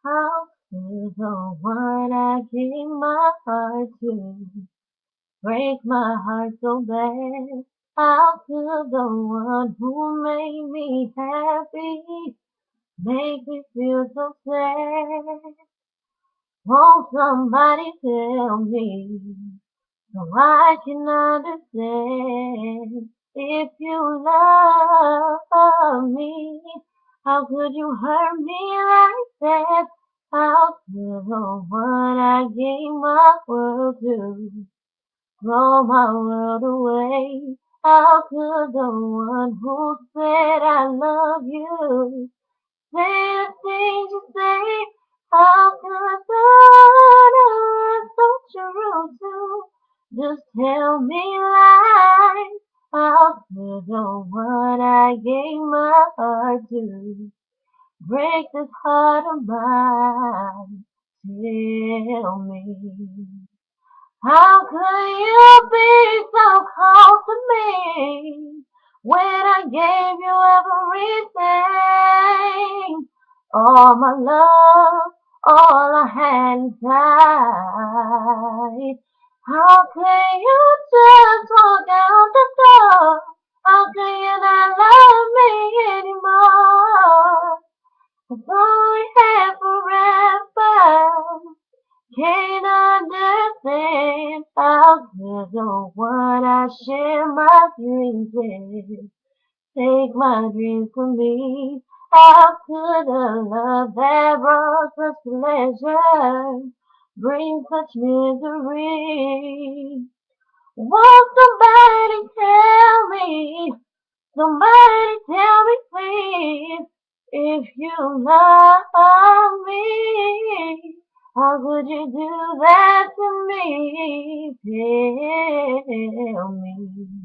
How could the one I gave my heart to break my heart so bad? How could the one who made me happy make me feel so sad? Won't somebody tell me so I can understand? If you love me, how could you hurt me like that? How could the one I gave my world to throw my world away? How could the one who said I love you say the things you say? How could the one so true to just tell me lies? How could the one I gave my heart to break this heart of mine? Tell me. How could you be so cold to me when I gave you everything? All my love, all I had inside. How could you just walk out the door? How could you not love me anymore? It's all we had forever. Can't understand how could the one I share my dreams with take my dreams from me. How could a love that brought such pleasure bring such misery? Won't somebody tell me? Somebody tell me please if you love me. How could you do that to me? Tell me.